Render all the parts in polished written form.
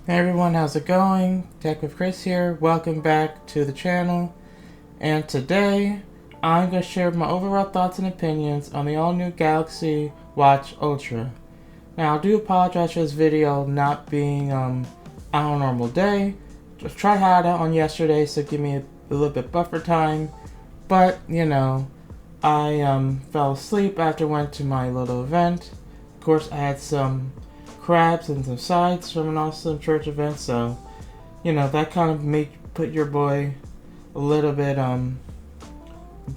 Hey everyone, how's it going? Tech with Chris here. Welcome back to the channel. And today, I'm going to share my overall thoughts and opinions on the all-new Galaxy Watch Ultra. Now, I do apologize for this video not being on a normal day. Just tried hard out on yesterday, so give me a little bit buffer time. But, you know, I fell asleep after I went to my little event. Of course, I had some crabs and some sides from an awesome church event, so you know that kind of put your boy a little bit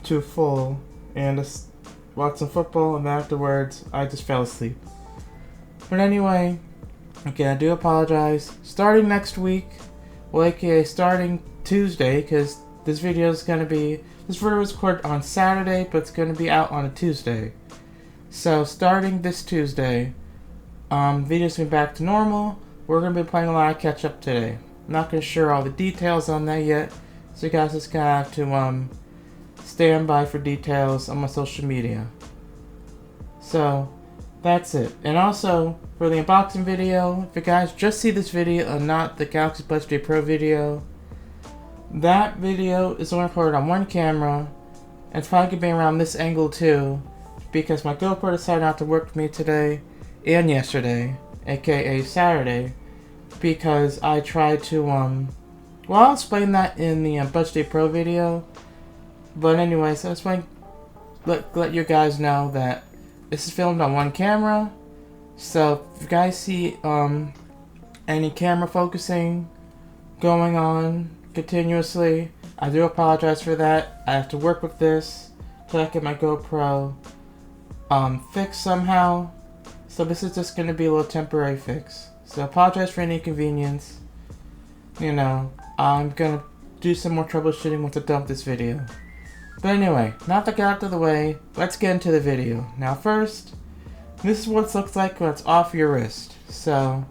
too full, and just watched some football, and afterwards I just fell asleep. But anyway, okay, I do apologize. Starting next week, well, aka starting Tuesday, because this video is was recorded on Saturday, but it's gonna be out on a Tuesday. So starting this Tuesday, videos will be back to normal. We're going to be playing a lot of catch up today. I'm not going to share all the details on that yet, so you guys just going to have to stand by for details on my social media. So that's it. And also for the unboxing video, if you guys just see this video and not the Galaxy Buds Day Pro video, that video is only recorded on one camera, and it's probably going to be around this angle too, because my GoPro decided not to work with me today and yesterday, aka Saturday, because I tried to well, I'll explain that in the Buds Day Pro video. But anyways, I just want to let you guys know that this is filmed on one camera. So if you guys see any camera focusing going on continuously, I do apologize for that. I have to work with this till I get my GoPro fixed somehow. So this is just going to be a little temporary fix. So I apologize for any inconvenience. You know, I'm going to do some more troubleshooting once I dump this video. But anyway, now that I got out of the way, let's get into the video. Now first, this is what it looks like when it's off your wrist. So,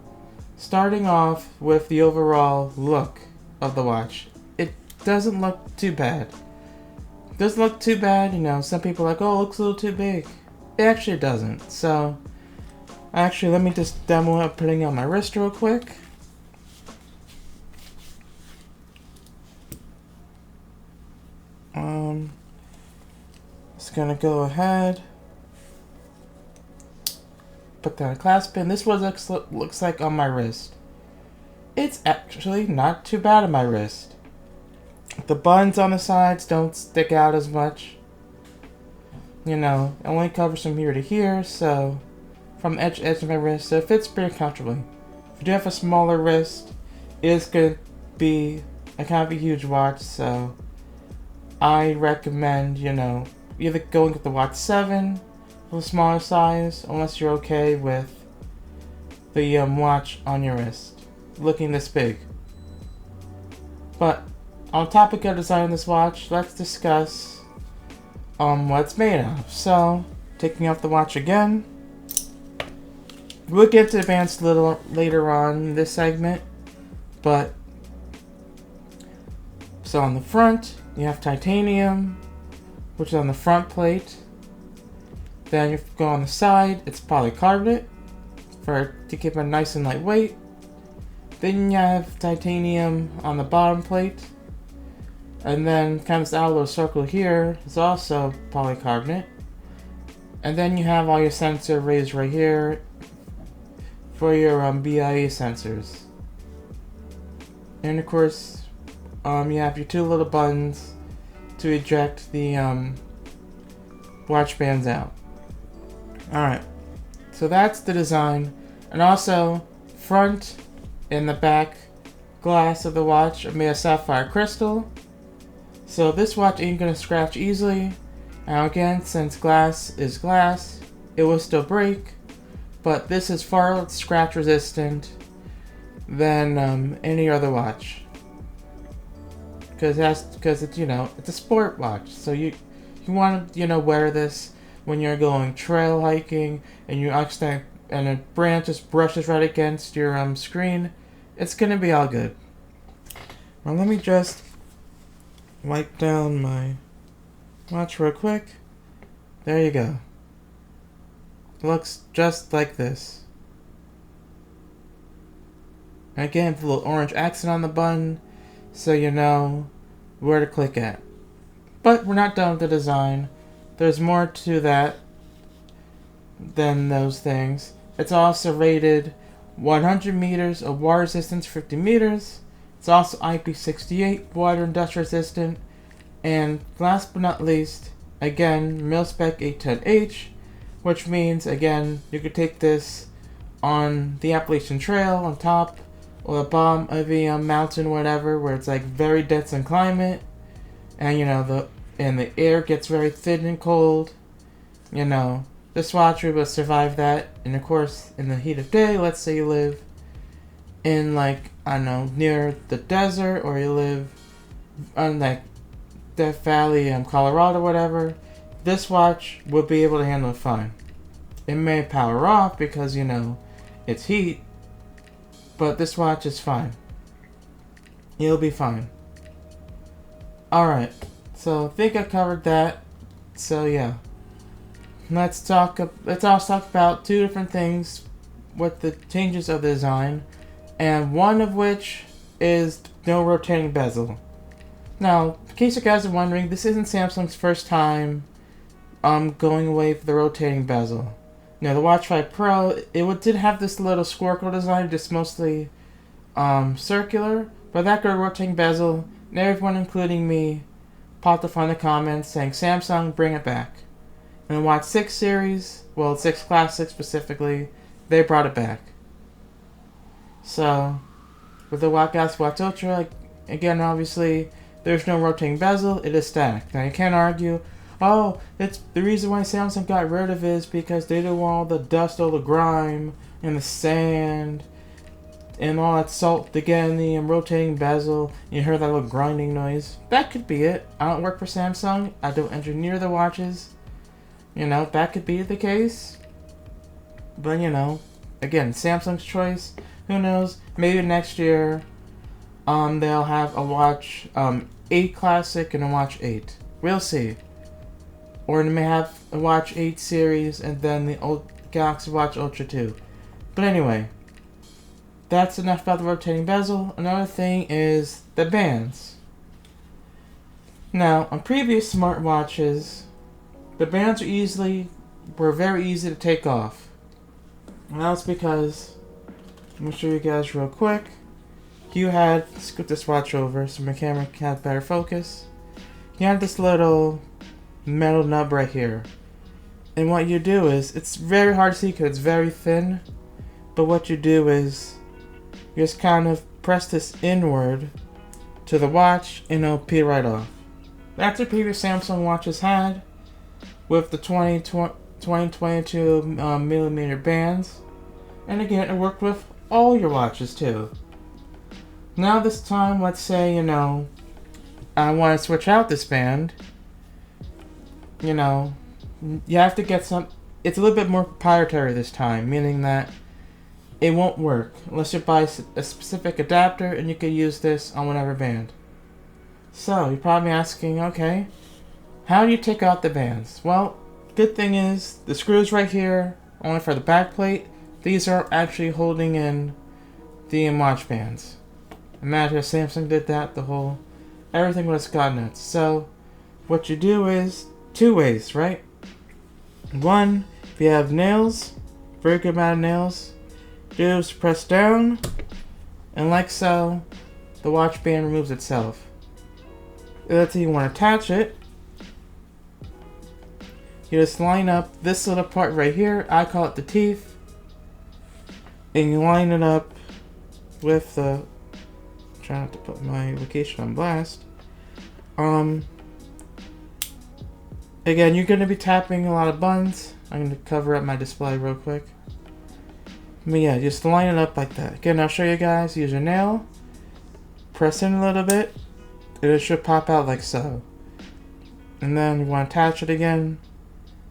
starting off with the overall look of the watch. It doesn't look too bad. It doesn't look too bad, you know, some people are like, oh, it looks a little too big. It actually doesn't. So, actually, let me just demo it putting it on my wrist real quick. Just gonna go ahead, put that clasp in. This is what it looks like on my wrist. It's actually not too bad on my wrist. The buttons on the sides don't stick out as much. You know, it only covers from here to here, so from edge to edge of my wrist, so it fits pretty comfortably. If you do have a smaller wrist, it is going to be a kind of a huge watch, so I recommend, you know, either going with the Watch 7 for the smaller size, unless you're okay with the watch on your wrist looking this big. But on topic of designing this watch, let's discuss what it's made of. So, taking off the watch again. We'll get to advanced a little later on in this segment, but so on the front you have titanium, which is on the front plate. Then you go on the side, it's polycarbonate to keep it nice and lightweight. Then you have titanium on the bottom plate, and then kind of this outer little circle here is also polycarbonate. And then you have all your sensor arrays right here for your BIE sensors. And of course, you have your two little buttons to eject the watch bands out. Alright, so that's the design. And also, front and the back glass of the watch are made of sapphire crystal. So this watch ain't gonna scratch easily. Now again, since glass is glass, it will still break. But this is far scratch resistant than any other watch, because it's, you know, it's a sport watch. So you want to, you know, wear this when you're going trail hiking and you accident and a branch just brushes right against your screen. It's gonna be all good. Well, let me just wipe down my watch real quick. There you go. Looks just like this. And again, the little orange accent on the button, so you know where to click at. But we're not done with the design. There's more to that than those things. It's also rated 100 meters of water resistance, 50 meters. It's also IP68 water and dust resistant. And last but not least, again, mil-spec 810H, which means, again, you could take this on the Appalachian Trail on top or the bottom of a mountain, whatever, where it's like very dense in climate, and you know the air gets very thin and cold. You know, this watch will survive that. And of course, in the heat of day, let's say you live in like, I don't know, near the desert, or you live on like Death Valley in Colorado, whatever, this watch will be able to handle it fine. It may power off because, you know, it's heat, but this watch is fine. It'll be fine. Alright, so I think I covered that. So yeah, let's also talk about two different things with the changes of the design, and one of which is no rotating bezel. Now, in case you guys are wondering, this isn't Samsung's first time going away from the rotating bezel. Now, the Watch 5 Pro, it did have this little squircle design, just mostly circular, but that got a rotating bezel, and everyone, including me, popped up on the comments saying, Samsung, bring it back. And the Watch 6 series, well, 6 Classic specifically, they brought it back. So, with the Watch Ultra, again, obviously, there's no rotating bezel, it is stacked. Now, you can't argue, oh, it's the reason why Samsung got rid of it is because they didn't want all the dust, all the grime, and the sand, and all that salt to get in the rotating bezel. You hear that little grinding noise. That could be it. I don't work for Samsung. I don't engineer the watches. You know, that could be the case. But, you know, again, Samsung's choice. Who knows? Maybe next year, they'll have a Watch 8 Classic and a Watch 8. We'll see. Or they may have a Watch 8 series and then the old Galaxy Watch Ultra 2. But anyway, that's enough about the rotating bezel. Another thing is the bands. Now, on previous smartwatches, the bands were very easy to take off. And that's because, let me show you guys real quick. Let's scoot this watch over so my camera can have better focus. You have this little metal nub right here. And what you do is, it's very hard to see because it's very thin. But what you do is, you just kind of press this inward to the watch and it'll peel right off. That's what previous Samsung watches had with the 2022 millimeter bands. And again, it worked with all your watches too. Now this time, let's say, you know, I want to switch out this band. You know, you have to get it's a little bit more proprietary this time, meaning that it won't work unless you buy a specific adapter and you can use this on whatever band. So, you're probably asking, okay, how do you take out the bands? Well, good thing is, the screws right here, only for the back plate, these are actually holding in the watch bands. Imagine if Samsung did that, everything would have gone nuts. So, what you do is, two ways, right? One, if you have nails, very good amount of nails, do is press down, and like so, the watch band removes itself. Let's say you want to attach it, you just line up this little part right here, I call it the teeth, and you line it up with the, try not to put my location on blast. Again, you're going to be tapping a lot of buttons. I'm going to cover up my display real quick. But yeah, just line it up like that. Again, I'll show you guys. Use your nail. Press in a little bit. And it should pop out like so. And then you want to attach it again.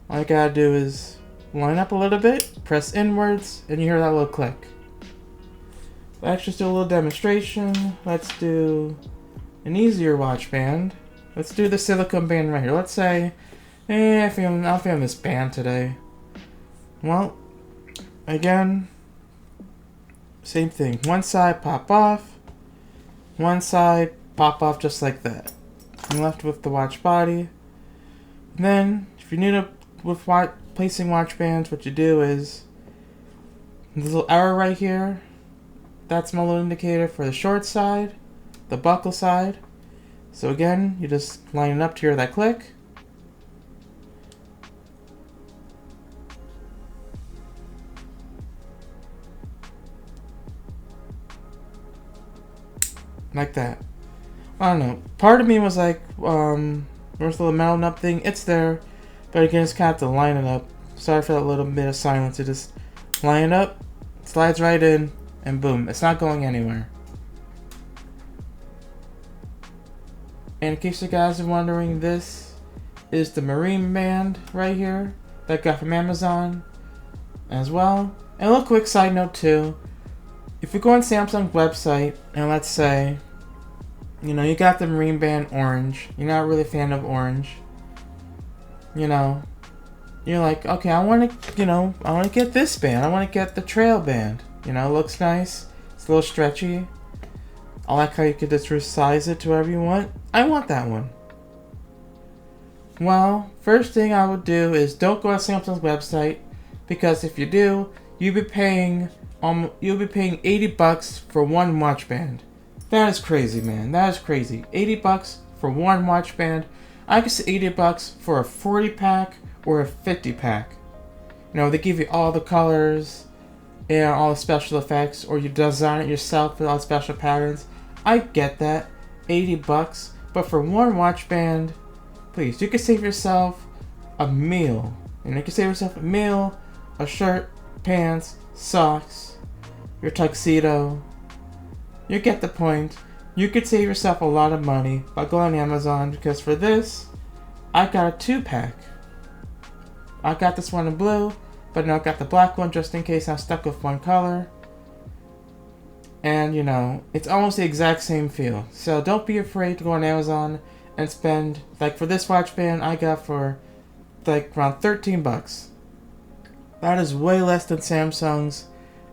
All you gotta do is line up a little bit, press inwards, and you hear that little click. Let's just do a little demonstration. Let's do an easier watch band. Let's do the silicone band right here. Let's say, I'm feeling this band today. Well, again, Same thing. One side pop off. One side pop off just like that. I'm left with the watch body. And then, if you're new to placing watch bands, what you do is this little arrow right here. That's my little indicator for the short side, the buckle side. So again, you just line it up to hear that click. Like that. I don't know. Part of me was like, where's the little metal nub thing? It's there. But again, it's kind of have to line it up. Sorry for that little bit of silence. You just line it up, slides right in, and boom. It's not going anywhere. And in case you guys are wondering, this is the Marine band right here that I got from Amazon as well. And a little quick side note too. If you go on Samsung's website and let's say, you got the Marine band orange. You're not really a fan of orange. You're like, okay, I want to get this band. I want to get the trail band. It looks nice. It's a little stretchy. I like how you could just resize it to wherever you want. I want that one. Well, first thing I would do is don't go on Samsung's website, because if you do, you'll be paying $80 for one watch band. That is crazy, man. That is crazy. $80 for one watch band. I could say $80 for a 40 pack or a 50 pack. They give you all the colors and all the special effects, or you design it yourself with all the special patterns. I get that. $80. But for one watch band, please, you can save yourself a meal. You can save yourself a meal, a shirt, pants, socks, your tuxedo. You get the point. You could save yourself a lot of money by going on Amazon, because for this, I got a 2-pack. I got this one in blue, but now I got the black one just in case I'm stuck with one color. And it's almost the exact same feel. So don't be afraid to go on Amazon and spend, like for this watch band, I got for like around $13. That is way less than Samsung's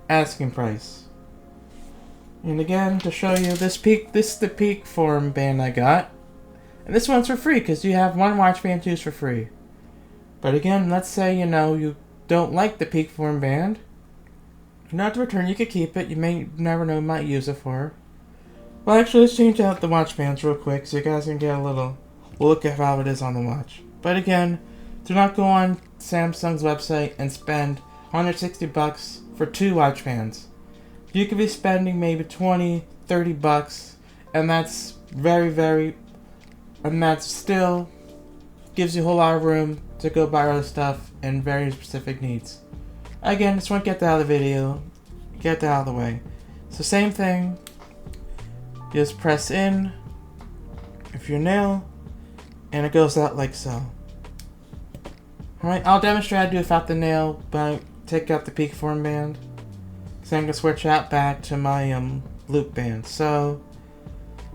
asking price. And again, to show you this is the peak form band I got. And this one's for free, because you have one watch band to use for free. But again, let's say, you don't like the peak form band. You don't have to return, you could keep it. You may never know, you might use it for. Well, actually, let's change out the watch bands real quick so you guys can get a little look at how it is on the watch. But again, do not go on Samsung's website and spend $160 for 2 watch bands. You could be spending maybe $20, $30, and that's and that still gives you a whole lot of room to go buy other stuff and very specific needs. Again, just want to get that out of the video, get that out of the way. So same thing, just press in with your nail, and it goes out like so. Alright, I'll demonstrate how to do it without the nail, but I take out the peak form band. So I'm going to switch out back to my loop band. So,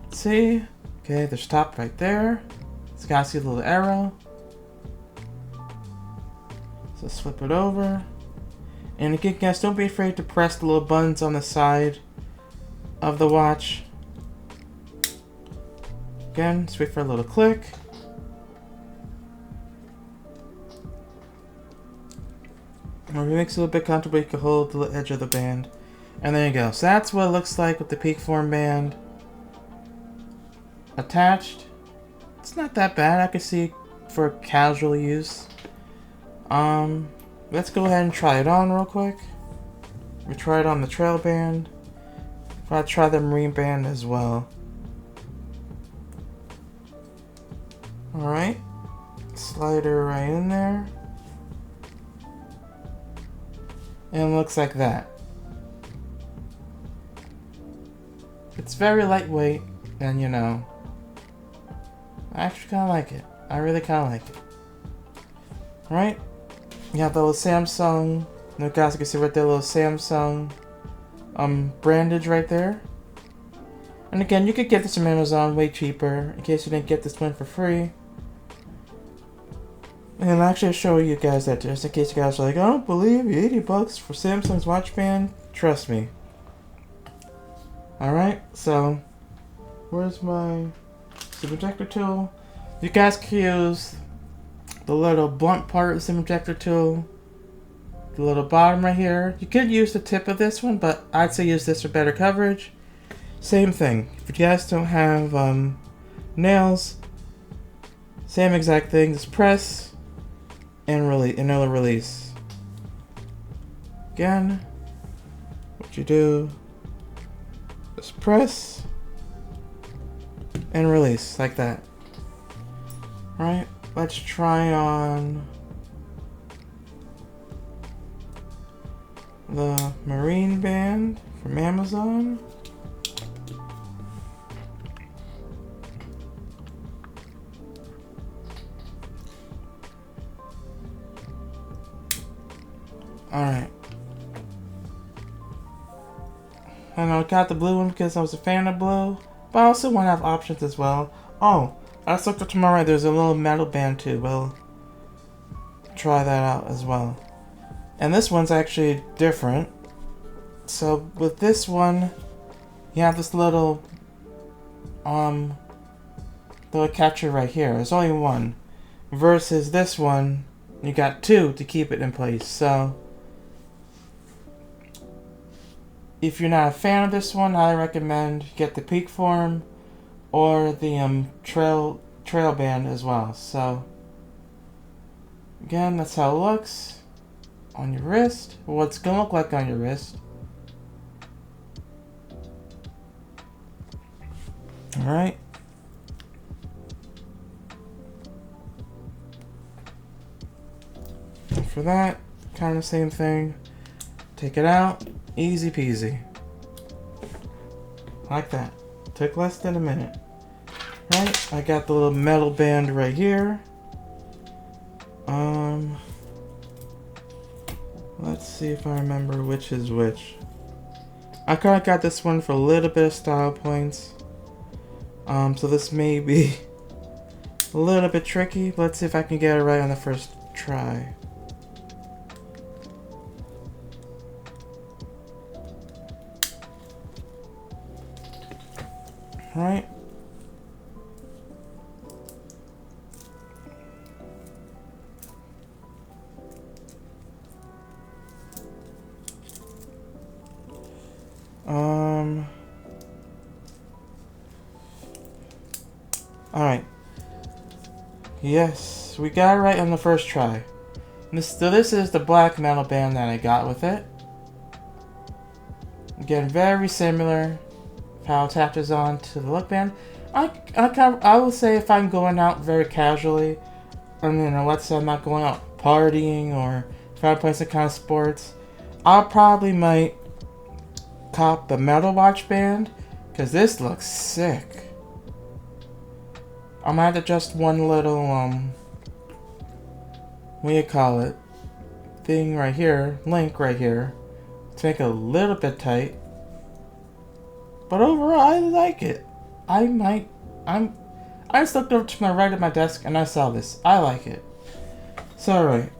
let's see. Okay, there's top right there. It's got to see the little arrow. So flip it over. And again, guys, don't be afraid to press the little buttons on the side of the watch. Again, just wait for a little click. Or if it makes it a little bit comfortable, you can hold the edge of the band. And there you go. So that's what it looks like with the peak form band attached. It's not that bad. I could see for casual use. Let's go ahead and try it on real quick. We try it on the trail band. I'll try the Marine band as well. Alright. Slide her right in there. And it looks like that. It's very lightweight, and I actually kind of like it. I really kind of like it. Alright. You have the little Samsung. You guys can see right there, little Samsung brandage right there. And again, you could get this from Amazon way cheaper in case you didn't get this one for free. And I'll actually show you guys that just in case you guys are like, I don't believe you, $80 for Samsung's watch band. Trust me. Alright, so where's my zoom injector tool? You guys can use the little blunt part of the zoom injector tool, the little bottom right here. You could use the tip of this one, but I'd say use this for better coverage. Same thing. If you guys don't have nails, same exact thing. Just press and release, and it'll release. Again, what you do, just press and release like that. Right? Let's try on the marine band from Amazon. Alright. And I got the blue one because I was a fan of blue, but I also want to have options as well. Oh, I just looked up to my right, there's a little metal band too. We'll try that out as well. And this one's actually different. So with this one, you have this little catcher right here. There's only one. Versus this one, you got two to keep it in place. So if you're not a fan of this one, I recommend you get the peak form or the trail band as well. So again, that's how it looks on your wrist. What it's gonna look like on your wrist. Alright. And for that, kind of same thing. Take it out, easy peasy. Like that. Took less than a minute. Right, I got the little metal band right here. Let's see if I remember which is which. I kind of got this one for a little bit of style points. So this may be a little bit tricky. Let's see if I can get it right on the first try. Right. Alright. Yes, we got it right on the first try. So this is the black metal band that I got with it. Again, very similar. How it attaches on to the look band. I will say if I'm going out very casually, and let's say I'm not going out partying or trying to play some kind of sports, I probably might cop the metal watch band because this looks sick. I might have just one little what do you call it? Thing right here, link right here, to make it a little bit tight. But overall, I like it. I just looked over to my right at my desk and I saw this. I like it. So alright,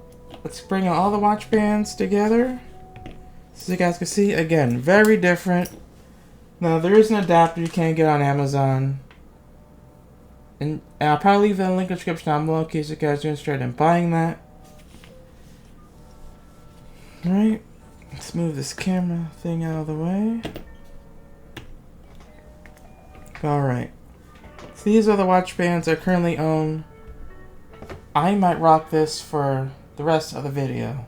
let's bring all the watch bands together. So you guys can see, again, very different. Now there is an adapter you can't get on Amazon. And I'll probably leave the link in the description down below in case you guys are interested in buying that. Alright, let's move this camera thing out of the way. Alright, so these are the watch bands I currently own. I might rock this for the rest of the video.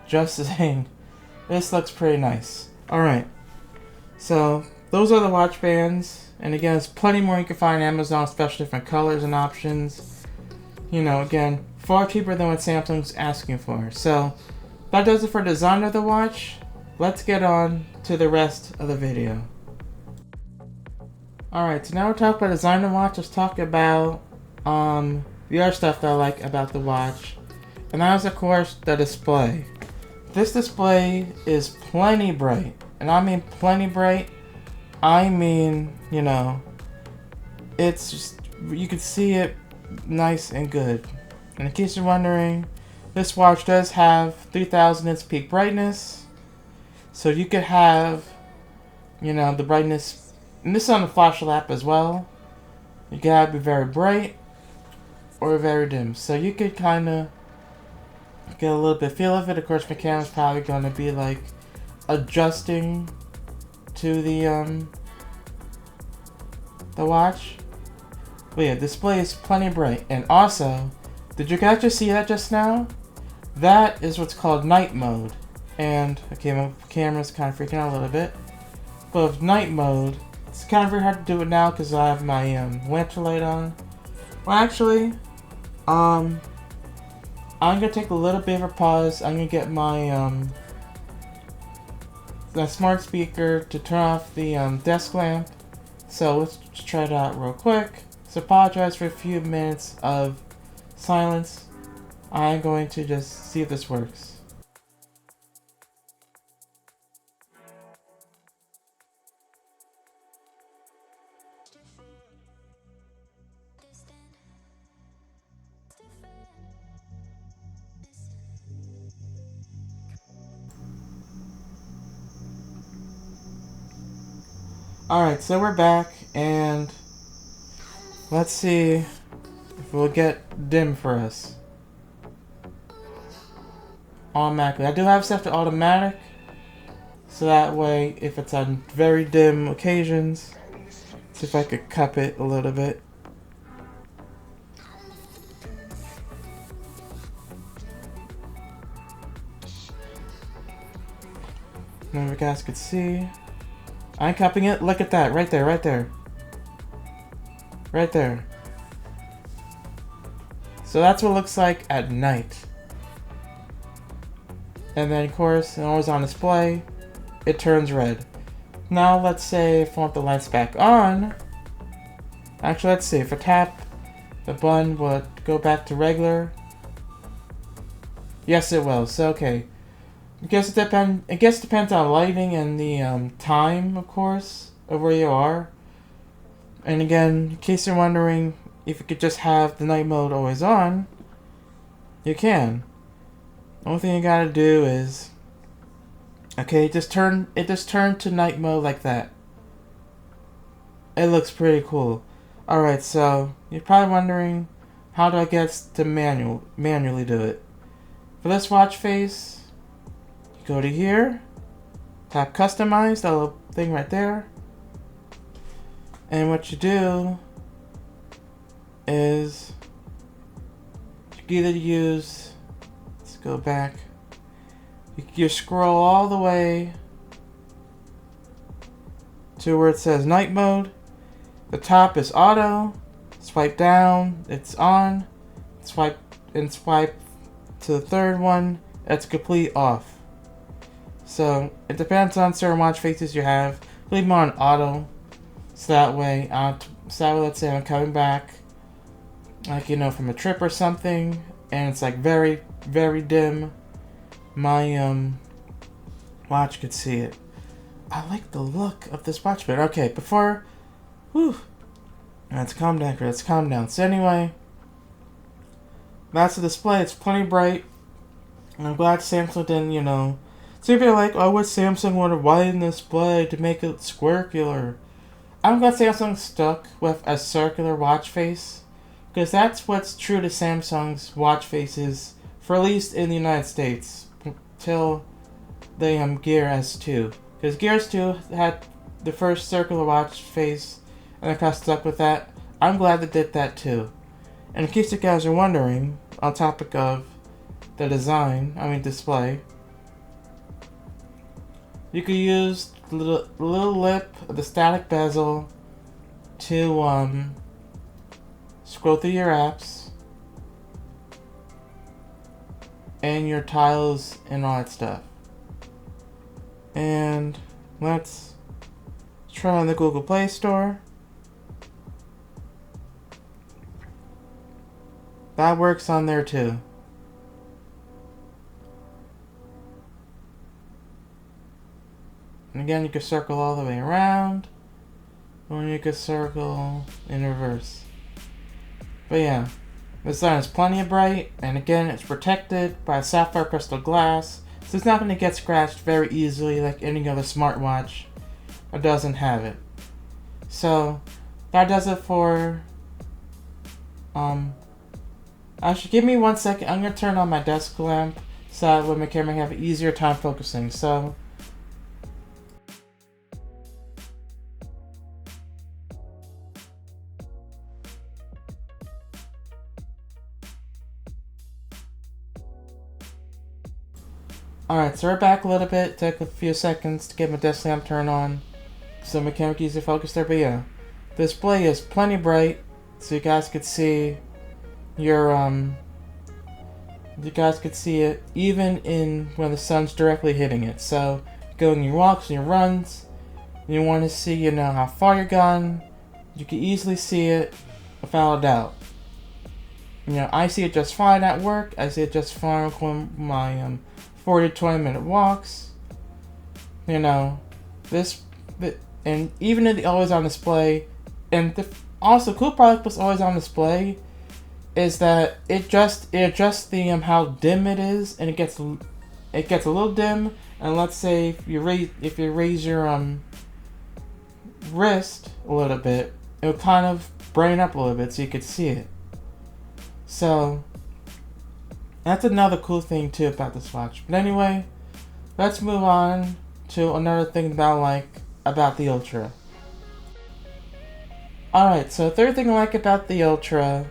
Just saying, this looks pretty nice. Alright, so those are the watch bands. And again, there's plenty more you can find on Amazon, especially different colors and options. You know, again, far cheaper than what Samsung's asking for. So, that does it for design of the watch. Let's get on to the rest of the video. Alright, so now we're talking about design of the watch. Let's talk about the other stuff that I like about the watch. And that is, of course, the display. This display is plenty bright. And I mean plenty bright. I mean, you know, it's just, you can see it nice and good. And in case you're wondering, this watch does have 3000 nits peak brightness. So you could have, you know, the brightness And this is on the flash lamp as well. You gotta be very bright or very dim. So you could kind of get a little bit feel of it. Of course, my camera's probably gonna be like adjusting to the watch. But yeah, display is plenty bright. And also, did you guys just see that just now? That is what's called night mode. And okay, my camera's kind of freaking out a little bit. But with night mode, it's kind of very hard to do it now because I have my lantern light on. Well, actually, I'm gonna take a little bit of a pause. I'm gonna get my the smart speaker to turn off the desk lamp. So let's just try it out real quick. So apologize for a few minutes of silence. I'm going to just see if this works. Alright, so we're back, and let's see if we'll get dim for us. Automatically. I do have set to automatic, so that way, if it's on very dim occasions, see if I could cup it a little bit. None of you guys could see. I'm cupping it. Look at that. Right there, right there. Right there. So that's what it looks like at night. And then, of course, when it's on display, it turns red. Now, let's say if I want the lights back on. Actually, let's see. If I tap, the button would go back to regular. Yes, it will. So, okay. I guess it depends on lighting and the time, of course, of where you are. And again, in case you're wondering if you could just have the night mode always on, you can. The only thing you gotta do is, okay, just turn to night mode like that. It looks pretty cool. Alright, so you're probably wondering, how do I get to manually do it? For this watch face, you go to here, tap customize, that little thing right there. And what you do is you can either use, let's go back, you scroll all the way to where it says night mode. The top is auto, swipe down, it's on, swipe to the third one, that's complete off. So it depends on certain watch faces you have. Leave them on auto. So that way, let's say I'm coming back, like, you know, from a trip or something, and it's like very, very dim. My watch could see it. I like the look of this watch, but okay, before, let's calm down, let's calm down. So anyway, that's the display. It's plenty bright. And I'm glad Samsung didn't, you know. So if you're like, oh, what Samsung would have widened the display to make it circular? I'm glad Samsung stuck with a circular watch face, because that's what's true to Samsung's watch faces, for at least in the United States, till the Gear S2. Because Gear S2 had the first circular watch face, and I kind of stuck with that. I'm glad they did that too. And in case you guys are wondering, on topic of the display, you could use the little lip of the static bezel to scroll through your apps and your tiles and all that stuff. And let's try on the Google Play Store. That works on there too. And again, you can circle all the way around, or you can circle in reverse. But yeah, this sign is plenty bright, and again, it's protected by sapphire crystal glass, so it's not going to get scratched very easily like any other smartwatch that doesn't have it. So that does it for actually give me 1 second. I'm gonna turn on my desk lamp so that way my camera can have an easier time focusing. So alright, so we're back a little bit. Took a few seconds to get my desk lamp turned on so my camera can easily focus there, but yeah. The display is plenty bright so you guys could see your you guys could see it even in when the sun's directly hitting it. So going your walks and your runs, you want to see, you know, how far you're gone, you can easily see it without a doubt. You know, I see it just fine at work. I see it just fine on my 40 to 20 minute walks. You know, and even in the always on display, and also cool product was always on display is that it adjusts the how dim it is, and it gets a little dim. And let's say if you raise your wrist a little bit, it'll kind of brighten up a little bit so you could see it. So that's another cool thing too about this watch. But anyway, let's move on to another thing that I like about the Ultra. Alright, so the third thing I like about the Ultra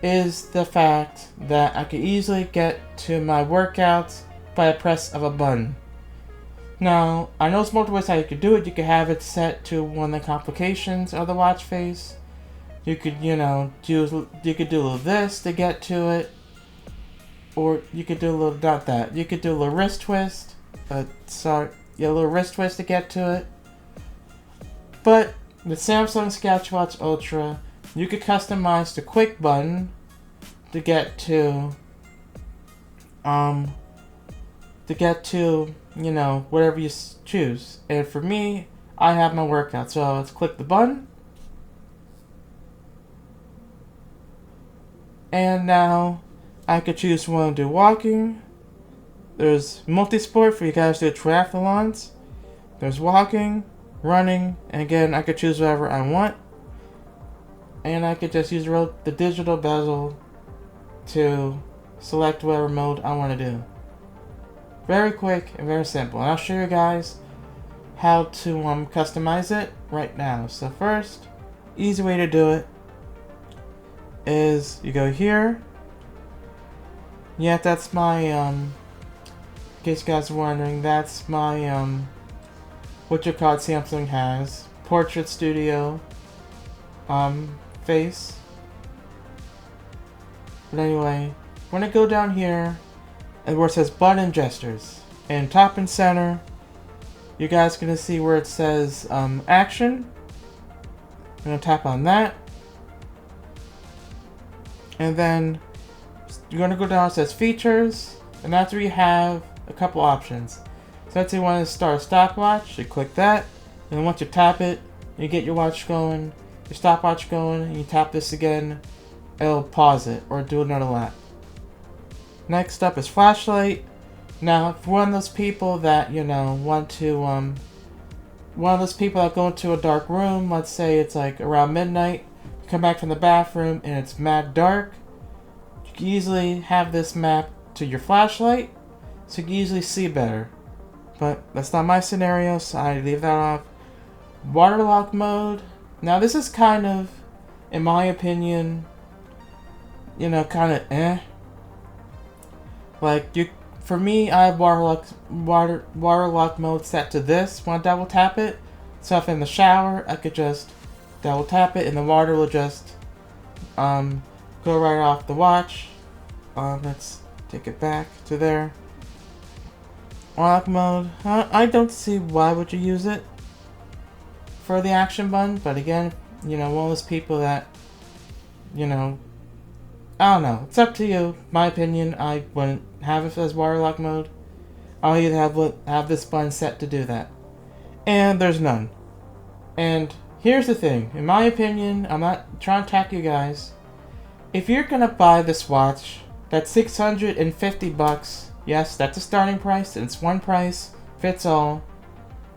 is the fact that I can easily get to my workouts by a press of a button. Now, I know there's multiple ways how you could do it. You could have it set to one of the complications of the watch face. You could, you know, do a little this to get to it. Or you could do a little, not that. You could do a little wrist twist. A little wrist twist to get to it. But the Samsung Sketchwatch Ultra, you could customize the quick button to get to, you know, whatever you choose. And for me, I have my workout. So let's click the button. And now I could choose if I want to do walking. There's multi-sport for you guys to do triathlons. There's walking, running, and again, I could choose whatever I want. And I could just use the digital bezel to select whatever mode I want to do. Very quick and very simple. And I'll show you guys how to customize it right now. So first, easy way to do it is you go here. Yeah, that's my in case you guys are wondering, that's my what your card Samsung has, Portrait Studio face. But anyway, when I go down here and where it says button gestures, and top and center, you guys are gonna see where it says action. I'm gonna tap on that, and then you're gonna go down. It says features, and that's where you have a couple options. So let's say you want to start a stopwatch. You click that, and once you tap it, you get your watch going, your stopwatch going, and you tap this again, it'll pause it or do another lap. Next up is flashlight. Now, if one of those people that, you know, want to one of those people that go into a dark room, let's say it's like around midnight, you come back from the bathroom and it's mad dark, you can easily have this map to your flashlight so you can easily see better. But that's not my scenario, so I leave that off. Waterlock mode. Now this is kind of, in my opinion, you know, kind of Like, for me, I have waterlock mode set to this when I double tap it. So if in the shower, I could just double tap it and the water will just go right off the watch. Let's take it back to there. Waterlock mode. I don't see why would you use it for the action button, but again, you know, one of those people that, you know, I don't know. It's up to you. My opinion, I wouldn't have it as waterlock mode. I'll either have this button set to do that. And there's none. And here's the thing. In my opinion, I'm not trying to attack you guys. If you're gonna buy this watch, that's $650. Yes, that's a starting price, and it's one price fits all.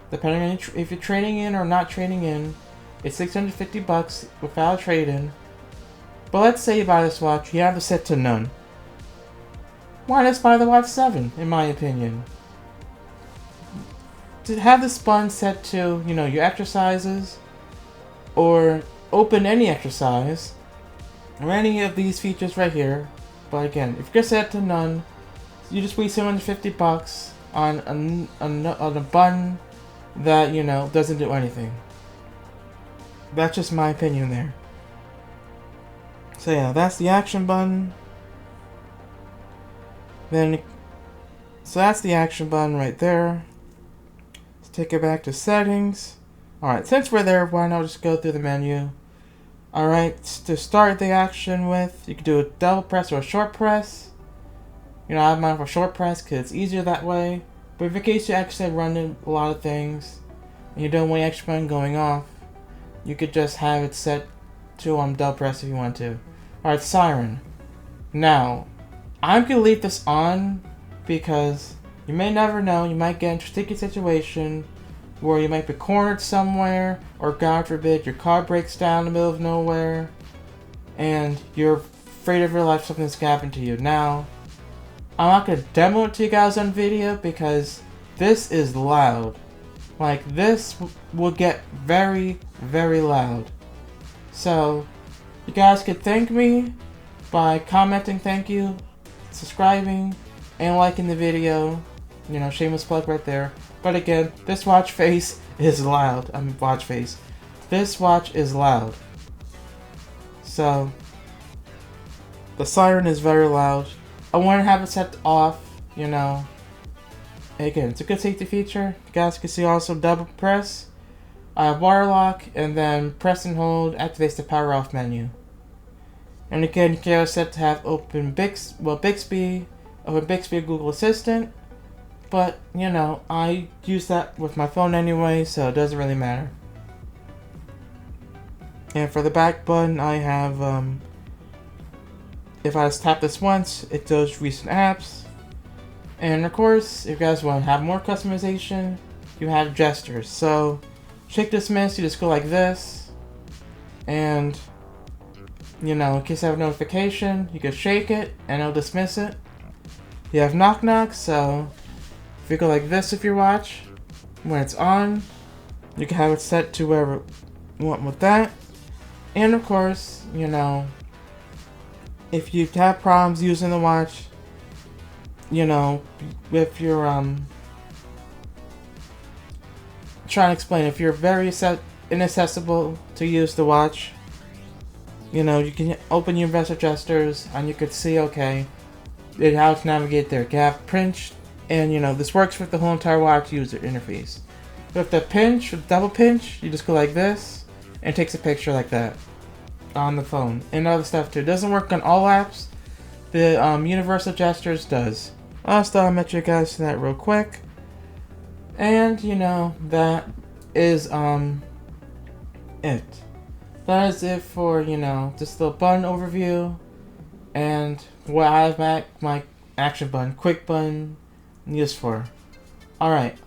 Depending on if you're trading in or not trading in. It's $650 without a trade-in. But let's say you buy this watch, you have it set to none. Why not buy the Watch 7, in my opinion? To have this button set to, you know, your exercises, or open any exercise, or any of these features right here. But again, if you're set to none, you just waste $750 on a button that, you know, doesn't do anything. That's just my opinion there. So yeah, that's the action button. So that's the action button right there. Let's take it back to settings. Alright, since we're there, why not just go through the menu? Alright, to start the action with, you can do a double press or a short press. You know, I have mine for short press because it's easier that way. But if in case you actually running a lot of things, and you don't want action button going off, you could just have it set to double press if you want to. Alright, siren. Now, I'm going to leave this on because you may never know, you might get into a sticky situation where you might be cornered somewhere, or God forbid your car breaks down in the middle of nowhere and you're afraid of your life, something's going to happen to you. Now, I'm not going to demo it to you guys on video because this is loud. Like, this will get very, very loud. So, you guys could thank me by commenting thank you, subscribing, and liking the video. You know, shameless plug right there. But again, this watch face is loud. Watch face. This watch is loud. So, the siren is very loud. I want to have it set off, you know. Again, it's a good safety feature. You guys can see also double press, water lock, and then press and hold activates the power off menu. And again, you can set to have open Bixby Google Assistant. But, you know, I use that with my phone anyway, so it doesn't really matter. And for the back button, I have, if I just tap this once, it does recent apps. And of course, if you guys want to have more customization, you have gestures. So, shake dismiss, you just go like this. And, you know, in case I have a notification, you can shake it and it'll dismiss it. You have knock knock, so if you go like this with your watch, when it's on, you can have it set to wherever you want with that. And of course, you know, if you have problems using the watch, you know, if you're trying to explain, if you're very inaccessible to use the watch, you know, you can open your investor gestures and you could see, okay, how to navigate there. You can have pinch, and you know, this works with the whole entire watch user interface. With the pinch, with double pinch, you just go like this, and it takes a picture like that on the phone. And other stuff too. It doesn't work on all apps. The universal gestures does. I'll still mention you guys to that real quick. And you know, that is it. That is it for, you know, just the button overview and what I have my action button, quick button used for. Alright,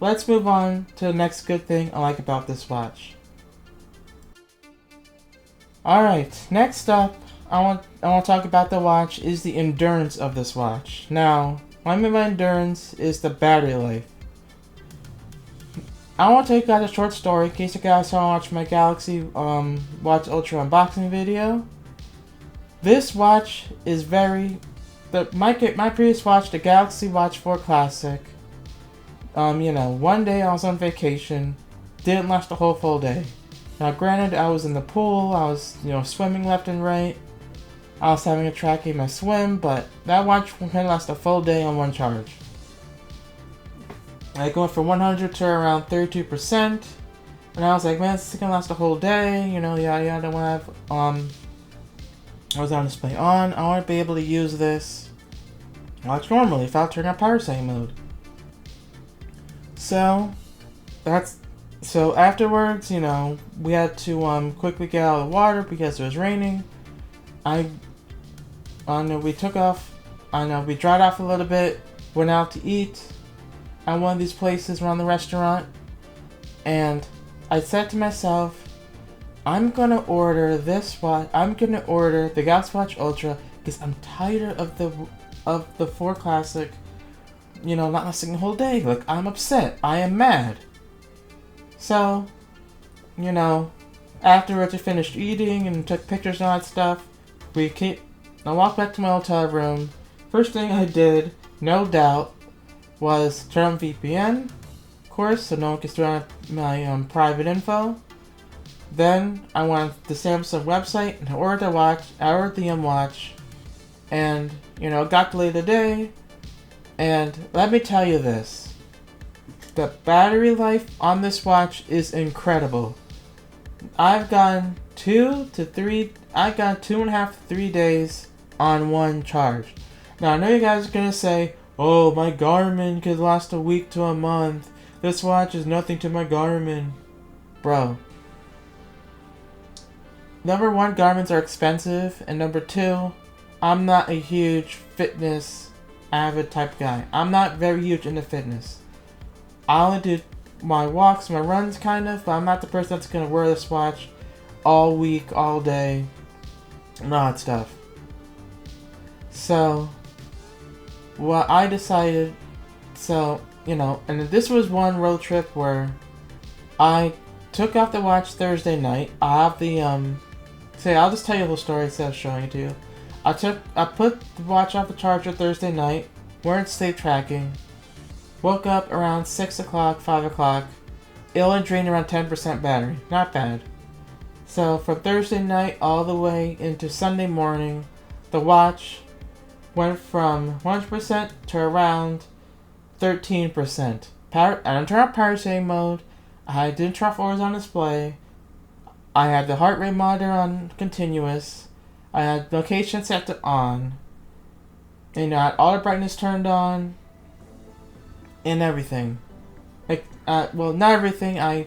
let's move on to the next good thing I like about this watch. Alright, next up, I want to talk about the watch is the endurance of this watch. Now, what I mean by endurance is the battery life. I want to tell you guys a short story in case you guys saw watch my Galaxy Watch Ultra unboxing video. This watch is my previous watch, the Galaxy Watch 4 Classic. You know, one day I was on vacation, didn't last the whole full day. Now granted, I was in the pool, I was, you know, swimming left and right. I was having a track in my swim, but that watch can last a full day on one charge. I go from 100 to around 32%, and I was like, man, this is gonna last a whole day, you know, yada yada. When I was on display on, I want to be able to use this watch normally without turning on power saving mode. So afterwards, you know, we had to quickly get out of the water because it was raining. We took off. We dried off a little bit, went out to eat at one of these places around the restaurant, and I said to myself, I'm gonna order this watch. I'm gonna order the Galaxy Watch Ultra because I'm tired of the 4 Classic. You know, not lasting the whole day. Like, I'm upset. I am mad. So, you know, afterwards I finished eating and took pictures and all that stuff. I walked back to my hotel room. First thing I did, no doubt, was turn on VPN, of course, so no one can steal my private info. Then I went to the Samsung website and I ordered the watch. I ordered the watch, and you know, got to later today. And let me tell you this: the battery life on this watch is incredible. I've gone 2.5 to 3 days on one charge. Now I know you guys are gonna say, "Oh, my Garmin could last a week to a month. This watch is nothing to my Garmin." Bro. Number one, Garmin's are expensive, and number two, I'm not a huge fitness avid type guy. I'm not very huge into fitness. I only do my walks, my runs kind of, but I'm not the person that's gonna wear this watch all week, all day, and all that stuff. So, what I decided, you know, and this was one road trip where I took off the watch Thursday night. I have the, I'll just tell you the whole story instead of showing it to you. I put the watch off the charger Thursday night, weren't sleep tracking, woke up around 6 o'clock, 5 o'clock, it only drained around 10% battery, not bad. So from Thursday night all the way into Sunday morning, the watch went from 100% to around 13%. I didn't turn off power saving mode, I didn't turn off horizontal display, I had the heart rate monitor on continuous, I had location set to on, and I had all the brightness turned on, and everything. Like, well, not everything, I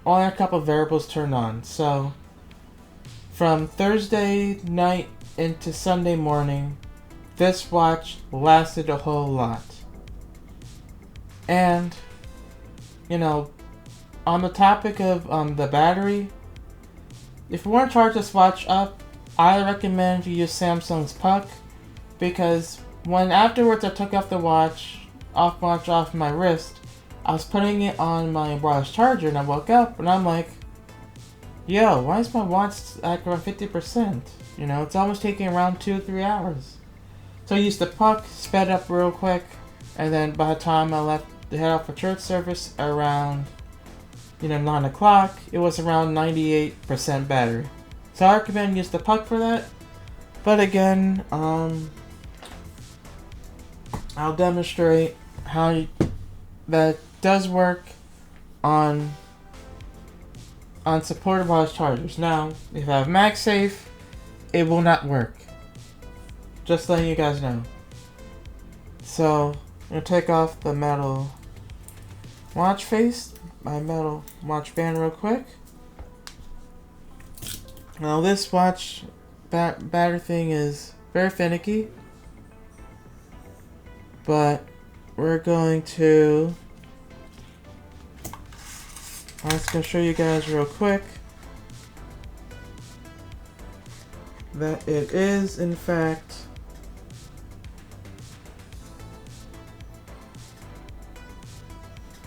only had a couple of variables turned on. So, from Thursday night into Sunday morning, this watch lasted a whole lot. And, you know, on the topic of the battery, if you want to charge this watch up, I recommend you use Samsung's puck, because when afterwards I took off the watch off my wrist, I was putting it on my wireless charger and I woke up and I'm like, yo, why is my watch at around 50%? You know, it's almost taking around 2-3 hours. So I used the puck, sped up real quick, and then by the time I left to head out for church service around, 9 o'clock, it was around 98% battery. So I recommend use the puck for that. But again, I'll demonstrate how that does work on supported wireless chargers. Now, if I have MagSafe, it will not work. Just letting you guys know. So, I'm going to take off the metal watch face, my metal watch band real quick. Now this watch battery thing is very finicky, but we're going to, I'm just going to show you guys real quick that it is in fact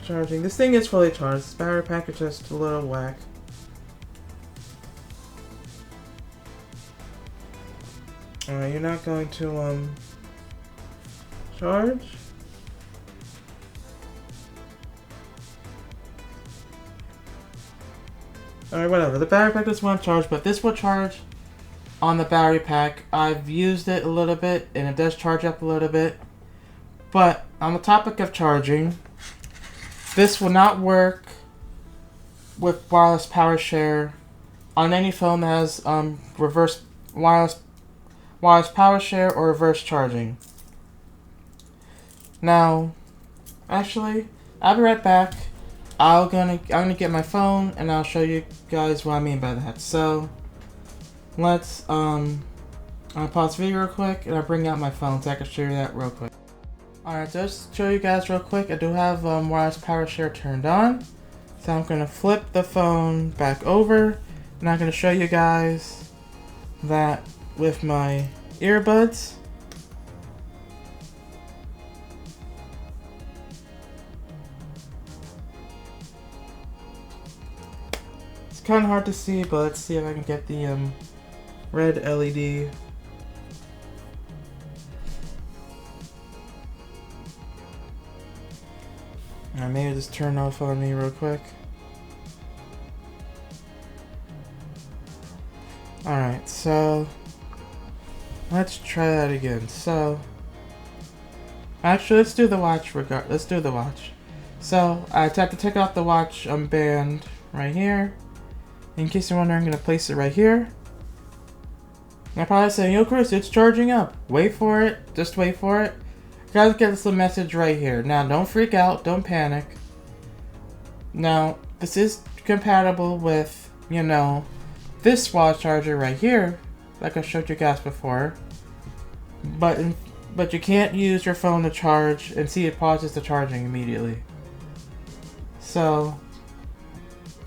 charging. This thing is fully charged. This battery pack is just a little whack. Alright, you're not going to charge. Alright, whatever. The battery pack doesn't want to charge, but this will charge on the battery pack. I've used it a little bit, and it does charge up a little bit. But on the topic of charging, this will not work with wireless power share on any phone that has reverse wireless power share or reverse charging. Now, actually, I'll be right back. I'm gonna get my phone and I'll show you guys what I mean by that. So, let's I'll pause the video real quick and I'll bring out my phone so I can show you that real quick. Alright, just to show you guys real quick, I do have wireless power share turned on. So I'm gonna flip the phone back over And I'm going to show you guys that with my earbuds. It's kind of hard to see, but let's see if I can get the red LED. Maybe just turn off on me real quick. Alright, so let's try that again. So actually, let's do the watch let's do the watch. So I have to take off the watch band right here. In case you're wondering, I'm gonna place it right here. I'm probably saying, yo Chris, it's charging up. Wait for it, just wait for it. You guys get this little message right here. Now don't freak out, don't panic. Now this is compatible with, you know, this watch charger right here, like I showed you guys before. But you can't use your phone to charge and see it pauses the charging immediately. So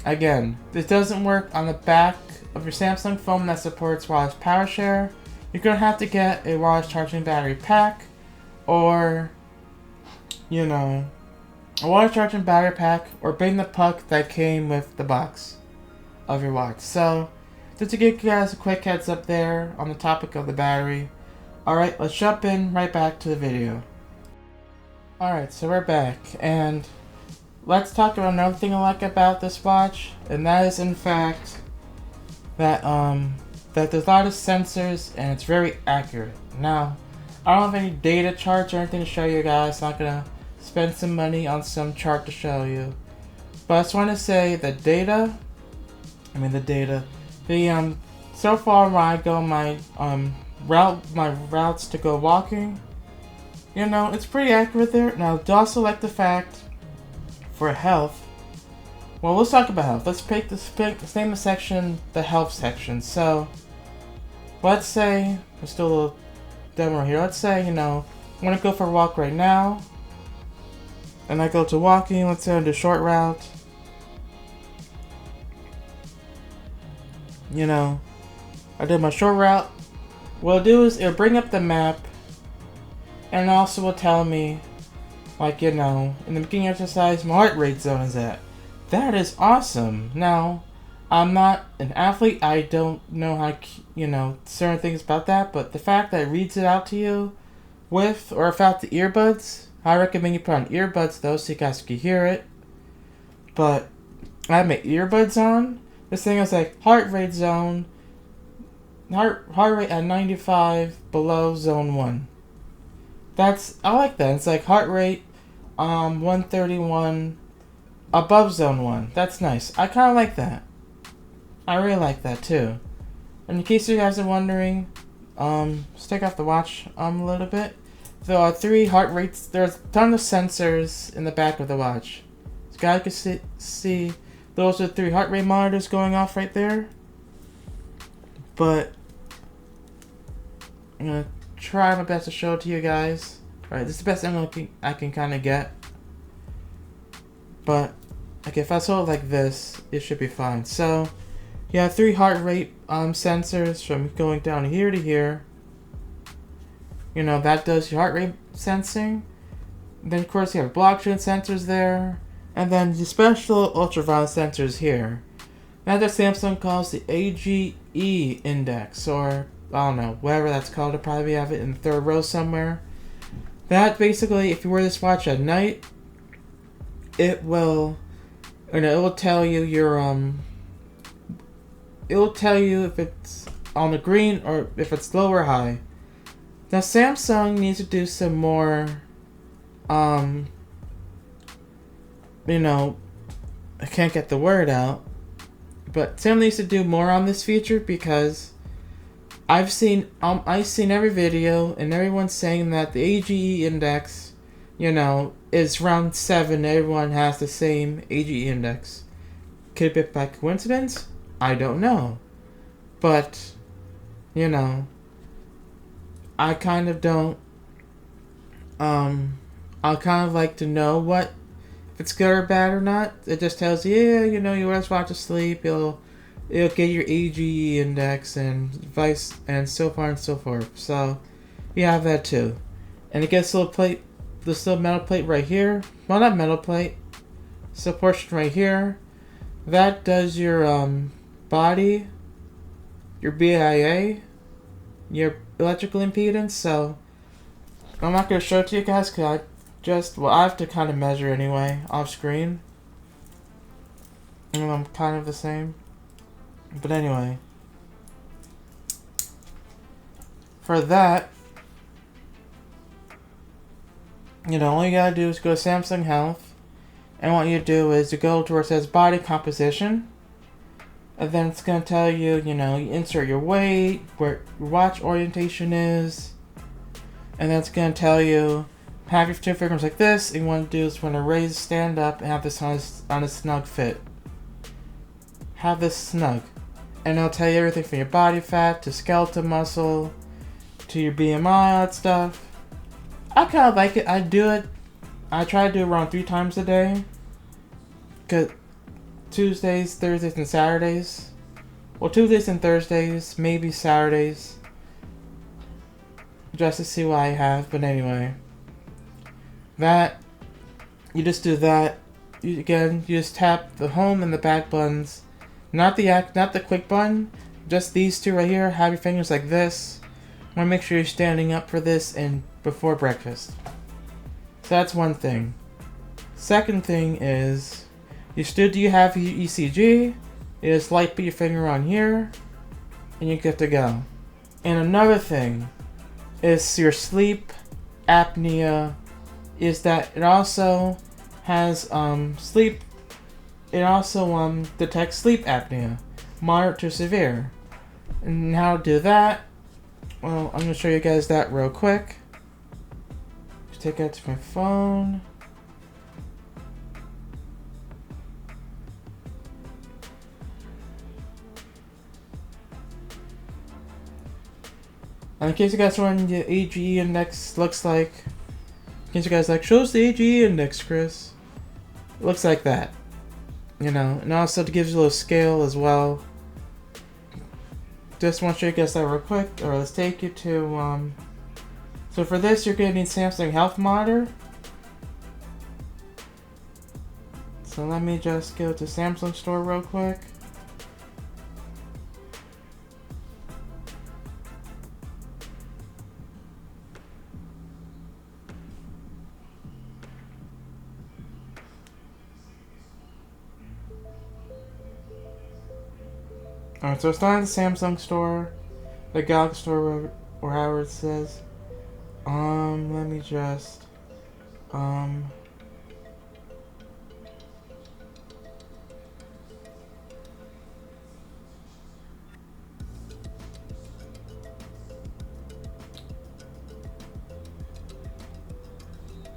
again, this doesn't work on the back of your Samsung phone that supports wireless power share. You're gonna have to get a wireless charging battery pack, or you know, a wireless charging battery pack, or bring the puck that came with the box of your watch. So just to give you guys a quick heads up there on the topic of the battery. Alright, let's jump in right back to the video. Alright, so we're back, and let's talk about another thing I like about this watch, and that is in fact that that there's a lot of sensors and it's very accurate. Now, I don't have any data charts or anything to show you guys, so I'm not gonna spend some money on some chart to show you. But I just want to say the so far when I go my routes to go walking, you know, it's pretty accurate there. Now I also like the fact for health. Well, let's talk about health. Let's name the section the health section. So let's say, let's do a little demo here. Let's say, you know, I want to go for a walk right now, and I go to walking. Let's say I do short route. You know, I did my short route. What it'll do is it'll bring up the map, and also will tell me, like, you know, in the beginning exercise, my heart rate zone is at. That is awesome. Now, I'm not an athlete. I don't know how, you know, certain things about that, but the fact that it reads it out to you with or without the earbuds, I recommend you put on earbuds though, so you guys can hear it. But I have my earbuds on. This thing is like heart rate zone, heart rate at 95 below zone 1. I like that. It's like heart rate 131 above zone 1. That's nice. I kind of like that. I really like that too. And in case you guys are wondering, let's take off the watch a little bit. There are 3 heart rates. There's a ton of sensors in the back of the watch. So you guys can see those are 3 heart rate monitors going off right there. But I'm gonna try my best to show it to you guys. Alright, this is the best I can kind of get. But okay, if I hold it like this, it should be fine. So you have 3 heart rate sensors from going down here to here. You know, that does your heart rate sensing. And then of course you have blockchain sensors there. And then the special ultraviolet sensors here. That Samsung calls the AGE index, or I don't know, whatever that's called. I'll probably have it in the 3rd row somewhere. That basically, if you wear this watch at night, it will tell you your it will tell you if it's on the green or if it's low or high. Now Samsung needs to do some more you know, I can't get the word out, but Samsung needs to do more on this feature, because I've seen every video and everyone's saying that the AGE index, you know, is around 7. Everyone has the same AGE index. Could it be by coincidence? I don't know. But, you know, I kind of don't, I'll kind of like to know if it's good or bad or not. It just tells you, yeah, you know, you always watch to sleep, it'll it'll get your AGE index and vice and so far and so forth. So you have that too. And it gets a little plate, this little metal plate right here. Well, not metal plate. It's a portion right here. That does your body, your BIA, your electrical impedance. So I'm not going to show it to you guys because I have to kind of measure anyway off screen. And I'm kind of the same. But anyway, for that, all you gotta do is go to Samsung Health, and what you do is you go to where it says body composition, and then it's gonna tell you, you insert your weight, where your watch orientation is, and then it's gonna tell you have your two fingers like this, and you want to do is want to raise, stand up, and have this on a snug fit. Have this snug. And it'll tell you everything from your body fat to skeletal muscle to your BMI, all that stuff. I kind of like it. I do it. I try to do it around 3 times a day. Cause Tuesdays, Thursdays, and Saturdays. Well, Tuesdays and Thursdays, maybe Saturdays. Just to see what I have. But anyway, you just do that. You just tap the home and the back buttons. Not the quick button, just these two right here. Have your fingers like this. Want to make sure you're standing up for this and before breakfast. So that's one thing. Second thing is, do you have your ECG? You just put your finger on here, and you're good to go. And another thing is your sleep apnea. Is that it also has sleep. It also detects sleep apnea, moderate to severe. And how to do that? Well, I'm gonna show you guys that real quick. Just take it to my phone. And in case you guys wondering what the AGE index looks like, in case you guys shows the AGE index, Chris. It looks like that. And also it gives you a little scale as well. Just want to show you guys that real quick, or let's take you to, so for this you're going to need Samsung Health Monitor. So let me just go to Samsung store real quick. Alright, so it's not in the Samsung store, the Galaxy store, or however it says. Let me just,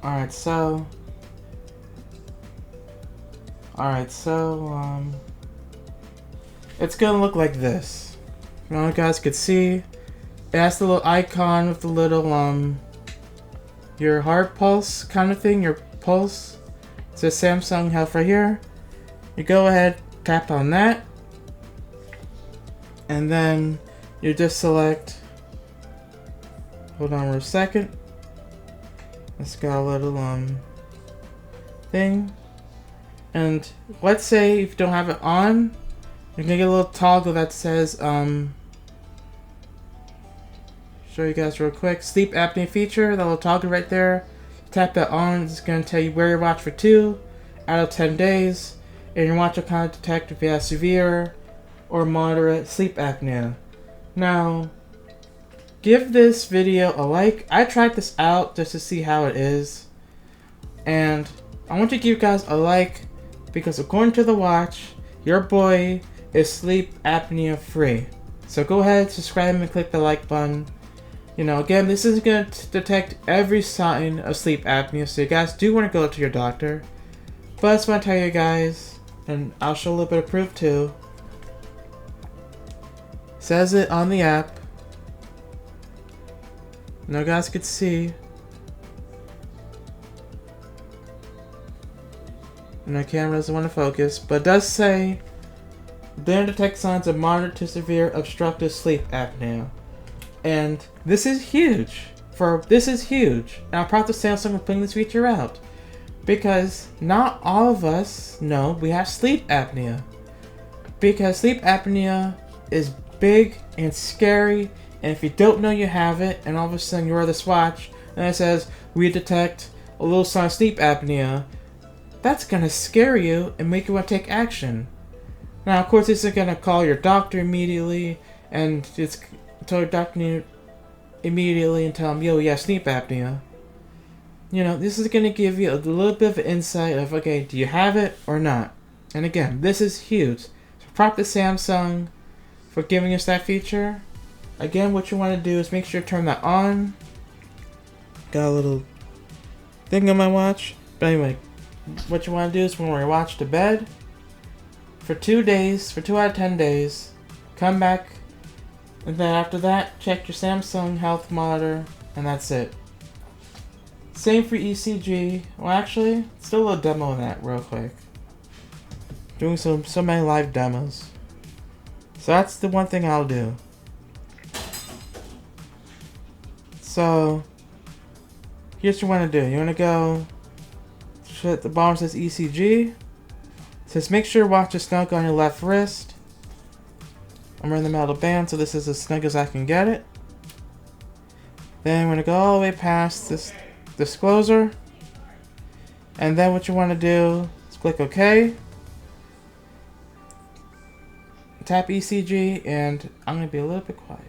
Alright, so, it's gonna look like this. You guys could see, it has the little icon with the little, your heart pulse kind of thing, your pulse. It says Samsung Health right here. You go ahead, tap on that, and then you just select, hold on for a second. It's got a little, thing. And let's say if you don't have it on, you're gonna get a little toggle that says, show you guys real quick, sleep apnea feature, that little toggle right there. Tap that on, it's gonna tell you wear your watch for 2 out of 10 days, and your watch will kind of detect if you have severe or moderate sleep apnea. Now, give this video a like. I tried this out just to see how it is, and I want to give you guys a like because according to the watch, your boy is sleep apnea free. So go ahead, subscribe, and click the like button. Again, this is going to detect every sign of sleep apnea, so you guys do want to go to your doctor. But I just want to tell you guys, and I'll show a little bit of proof too. Says it on the app. You guys could see. And my camera doesn't want to focus, but it does say Then detect signs of moderate to severe obstructive sleep apnea. And this is huge. And I'm proud to Samsung for putting this feature out. Because not all of us know we have sleep apnea. Because sleep apnea is big and scary, and if you don't know you have it, and all of a sudden you wear this watch, and it says, we detect a little sign of sleep apnea, that's gonna scare you and make you want to take action. Now, of course, this is gonna call your doctor immediately, and it's tell your doctor immediately and tell him, yo, you have sleep apnea. You know, this is gonna give you a little bit of an insight of, okay, do you have it or not? And again, this is huge. So prop to Samsung for giving us that feature. Again, what you want to do is make sure to turn that on. Got a little thing on my watch. But anyway, what you want to do is when we watch to bed for 2 days, for 2 out of 10 days, come back, and then after that, check your Samsung health monitor, and that's it. Same for ECG. Well, actually, still a little demo of that real quick. Doing so many live demos. So that's the one thing I'll do. So here's what you want to do. You want to go at the bottom says ECG. It says make sure your watch is snug on your left wrist. I'm wearing the metal band, so this is as snug as I can get it. Then you want to go all the way past this disclosure. And then what you want to do is click OK. Tap ECG, and I'm going to be a little bit quiet.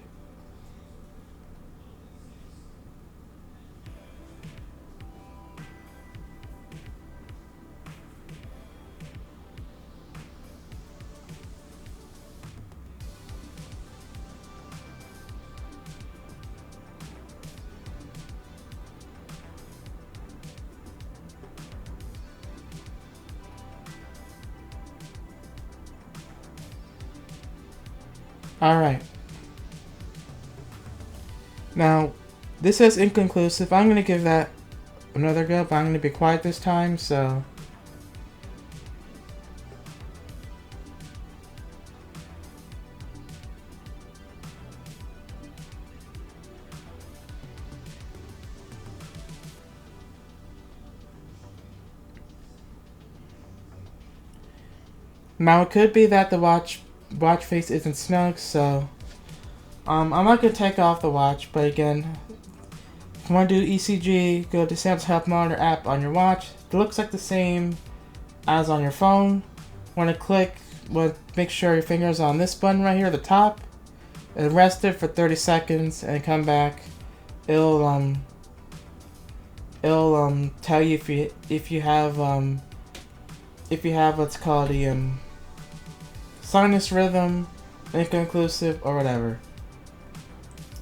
Alright. Now, this says inconclusive. I'm going to give that another go, but I'm going to be quiet this time, so... Now, it could be that the watch face isn't snug, so I'm not going to take off the watch, but again, if you want to do ECG, go to Samsung Health Monitor app on your watch. It looks like the same as on your phone. Want to make sure your finger's on this button right here at the top, and rest it for 30 seconds and come back. It'll tell you if you have what's called the sinus rhythm, inconclusive, or whatever.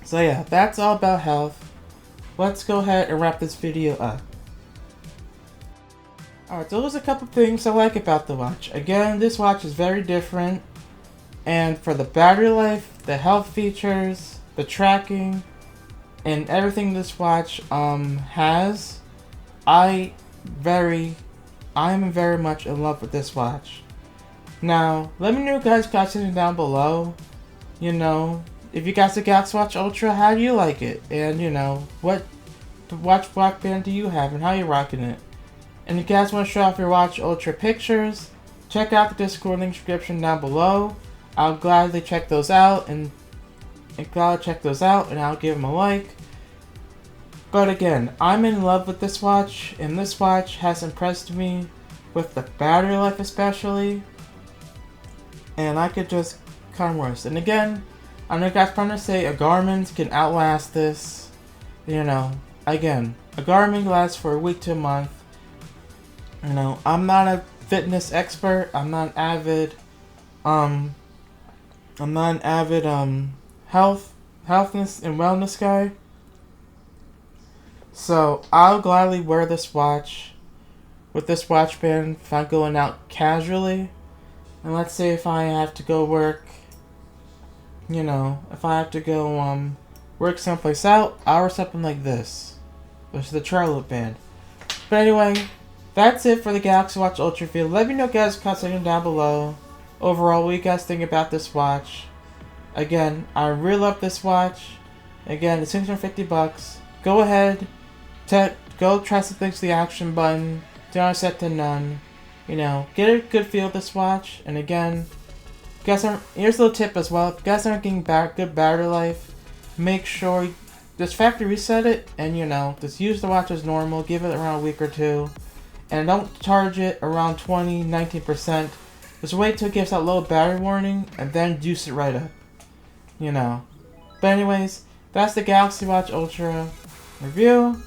So yeah, that's all about health. Let's go ahead and wrap this video up. Alright, so there's a couple things I like about the watch. Again, this watch is very different, and for the battery life, the health features, the tracking, and everything this watch has, I am very much in love with this watch. Now, let me know guys commenting down below, you know, if you got the Galaxy Watch Ultra, how do you like it? And, you know, what watch band do you have and how you rocking it? And if you guys want to show off your Watch Ultra pictures, check out the Discord link description down below. I'll gladly check those out and I'll give them a like. But again, I'm in love with this watch, and this watch has impressed me with the battery life especially. And I could just kind of worse. And again, I know guys trying to say a Garmin can outlast this. You know, again, a Garmin lasts for a week to a month. You know, I'm not a fitness expert. I'm not an avid healthness and wellness guy. So I'll gladly wear this watch with this watch band if I'm going out casually. And let's say if I have to go work, you know, if I have to go work someplace out, I'll wear something like this, which is the Charlotte band. But anyway, that's it for the Galaxy Watch Ultra video. Let me know guys commenting down below. overall, what do you guys think about this watch? Again, I really love this watch. Again, it's $650. Go ahead, go try to fix the action button. Do not set to none. You know, get a good feel of this watch. And again, here's a little tip as well. If you guys aren't getting good battery life, make sure just factory reset it, and you know, just use the watch as normal. Give it around a week or two, and don't charge it around 19%. Just wait till it gives that low battery warning, and then juice it right up. You know. But anyways, that's the Galaxy Watch Ultra review.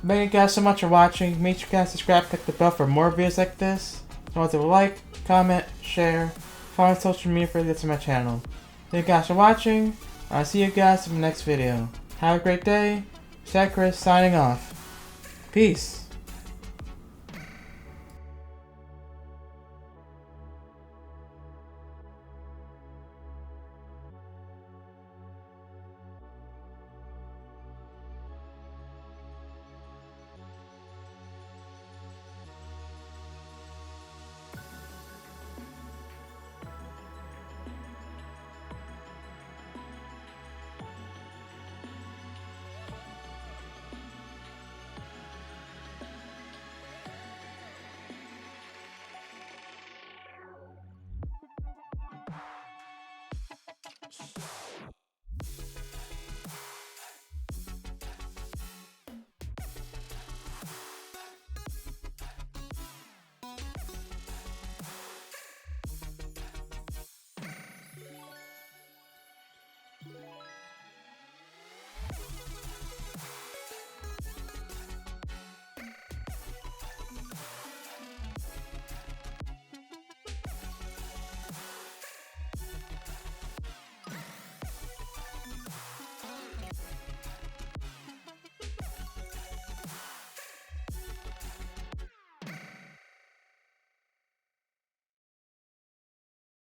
Thank you guys so much for watching. Make sure you guys subscribe, click the bell for more videos like this. Don't forget to like, comment, share, follow on social media for this to my channel. Thank you guys for watching. I'll see you guys in the next video. Have a great day. Chris signing off. Peace.